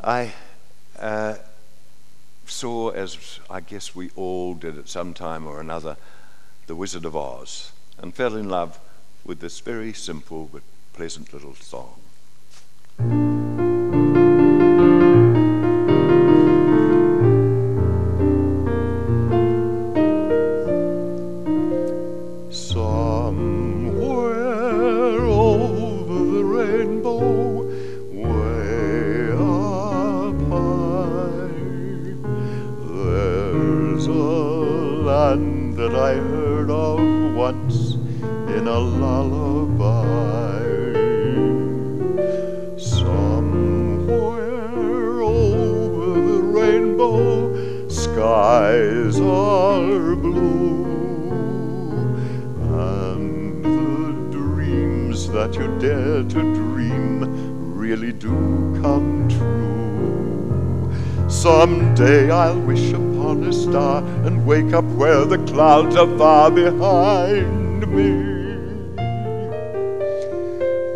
I saw, as I guess we all did at some time or another, The Wizard of Oz, and fell in love with this very simple but pleasant little song. Somewhere over the rainbow, way up high, there's a land that I heard of once in a lullaby. Somewhere over the rainbow, skies are blue, and the dreams that you dare to dream really do come true. Someday I'll wish upon a star and wake up where the clouds are far behind me,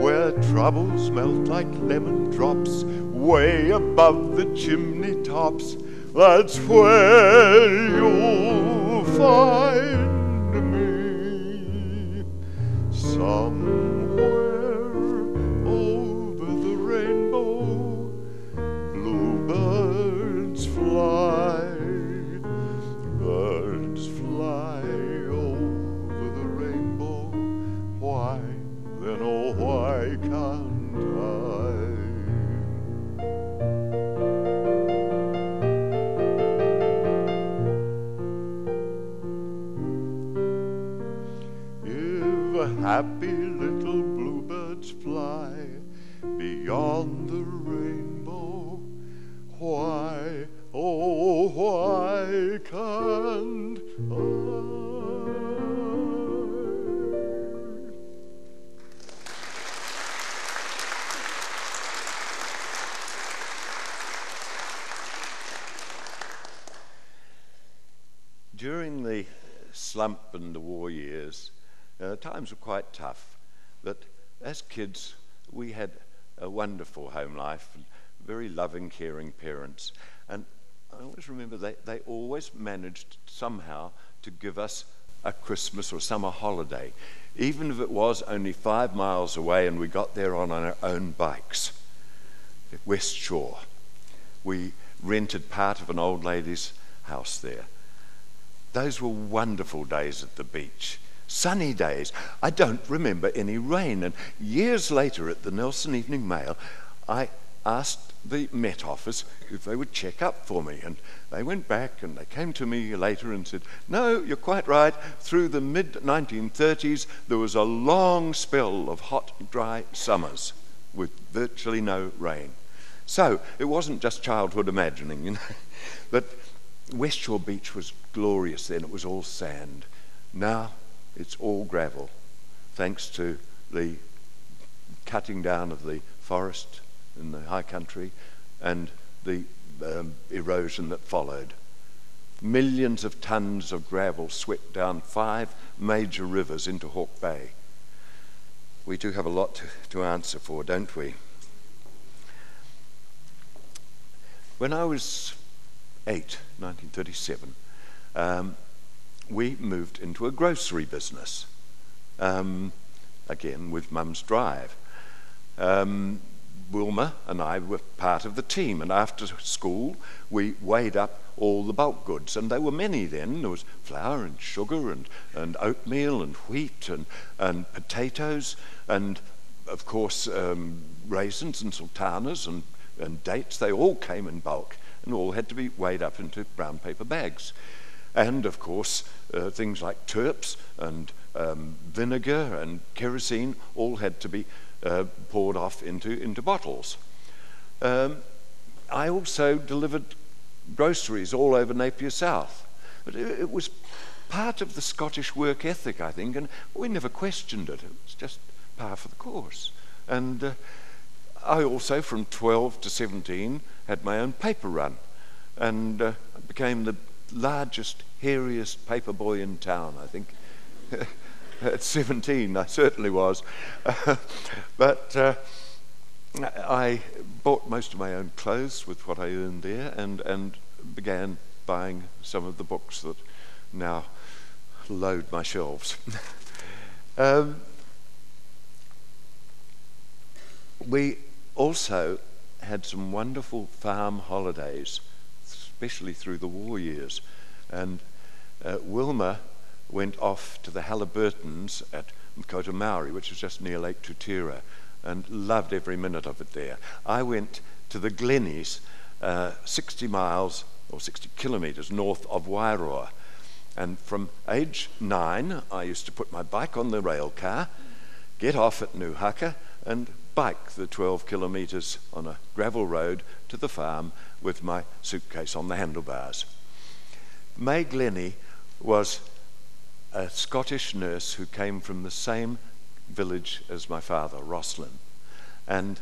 where troubles melt like lemon drops way above the chimney tops. That's where you'll find me. Somewhere over the rainbow, bluebirds fly. Birds fly over the rainbow. Why, then, oh, why can't I? Happy little bluebirds fly beyond the rainbow. Why, oh, why can't I? During the slump and the war years, times were quite tough, but as kids we had a wonderful home life, and very loving, caring parents, and I always remember they always managed somehow to give us a Christmas or summer holiday, even if it was only 5 miles away and we got there on our own bikes. At West Shore, we rented part of an old lady's house there. Those were wonderful days at the beach. Sunny days. I don't remember any rain. And years later at the Nelson Evening Mail, I asked the Met Office if they would check up for me. And they went back and they came to me later and said, no, you're quite right. Through the mid-1930s, there was a long spell of hot, dry summers with virtually no rain. So it wasn't just childhood imagining, you know. But West Shore Beach was glorious then. It was all sand. Now it's all gravel, thanks to the cutting down of the forest in the high country and the erosion that followed. Millions of tons of gravel swept down 5 major rivers into Hawke Bay. We do have a lot to answer for, don't we? When I was 8, 1937, we moved into a grocery business, again with Mum's drive. Wilma and I were part of the team, and after school we weighed up all the bulk goods, and there were many then. There was flour and sugar and oatmeal and wheat and potatoes and of course raisins and sultanas and dates. They all came in bulk and all had to be weighed up into brown paper bags. And of course, things like turps and vinegar and kerosene all had to be poured off into bottles. I also delivered groceries all over Napier South. But it was part of the Scottish work ethic, I think, and we never questioned it. It was just par for the course. And I also, from 12 to 17, had my own paper run, and became the largest, hairiest paper boy in town, I think. At 17, I certainly was. But I bought most of my own clothes with what I earned there, and began buying some of the books that now load my shelves. We also had some wonderful farm holidays, especially through the war years. And Wilma went off to the Halliburtons at Kota Maori, which is just near Lake Tutira, and loved every minute of it there. I went to the Glennies, 60 miles or 60 kilometres north of Wairoa. And from age 9, I used to put my bike on the rail car, get off at Nuhaka, and bike the 12 kilometres on a gravel road to the farm with my suitcase on the handlebars. May Glennie was a Scottish nurse who came from the same village as my father, Roslin. And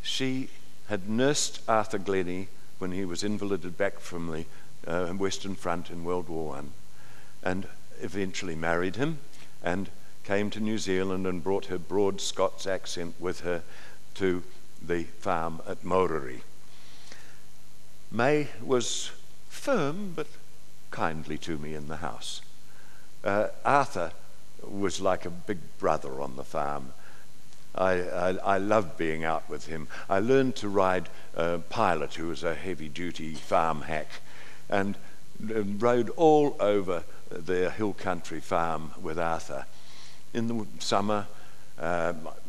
she had nursed Arthur Glennie when he was invalided back from the Western Front in World War I, and eventually married him and came to New Zealand and brought her broad Scots accent with her to the farm at Mauriri. May was firm but kindly to me in the house. Arthur was like a big brother on the farm. I loved being out with him. I learned to ride Pilot, who was a heavy-duty farm hack, and rode all over their hill country farm with Arthur. In the summer,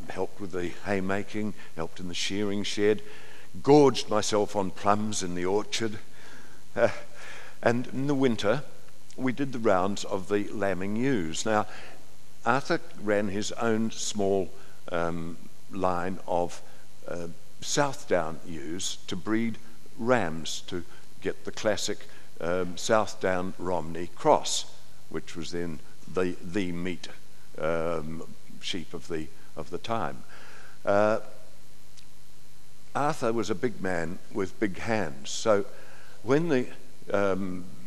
helped with the haymaking, helped in the shearing shed, gorged myself on plums in the orchard. And in the winter, we did the rounds of the lambing ewes. Now, Arthur ran his own small line of Southdown ewes to breed rams to get the classic Southdown Romney cross, which was then the meat sheep of the time. Arthur was a big man with big hands, so when the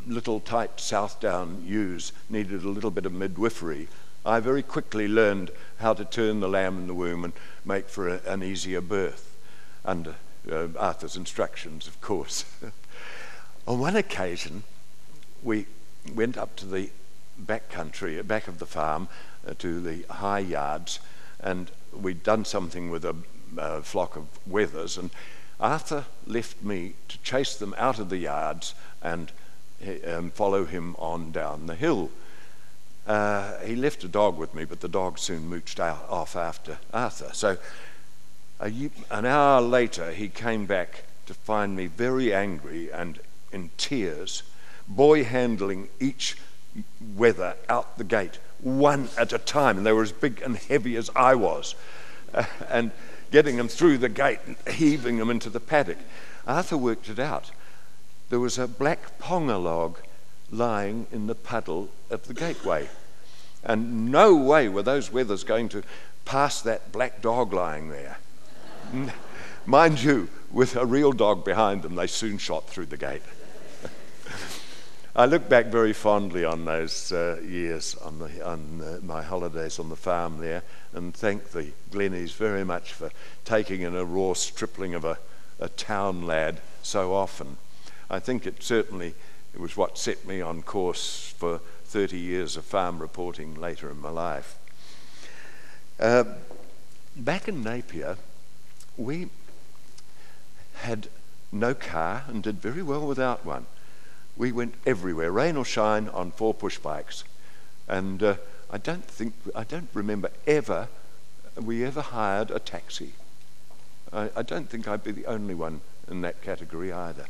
little tight Southdown ewes needed a little bit of midwifery, I very quickly learned how to turn the lamb in the womb and make for an easier birth, under Arthur's instructions, of course. On one occasion, we went up to the back country, back of the farm, to the high yards, and we'd done something with a flock of wethers, and Arthur left me to chase them out of the yards and follow him on down the hill. He left a dog with me, but the dog soon mooched off after Arthur. So an hour later, he came back to find me very angry and in tears, boy handling each wether out the gate, one at a time, and they were as big and heavy as I was, and getting them through the gate and heaving them into the paddock. Arthur worked it out. There was a black ponga log lying in the puddle of the gateway, and no way were those wethers going to pass that black dog lying there. Mind you, with a real dog behind them, they soon shot through the gate. I look back very fondly on those years, on my holidays on the farm there, and thank the Glennies very much for taking in a raw stripling of a town lad so often. I think it was what set me on course for 30 years of farm reporting later in my life. Back in Napier, we had no car and did very well without one. We went everywhere, rain or shine, on 4 push bikes. And I don't remember we ever hired a taxi. I don't think I'd be the only one in that category either.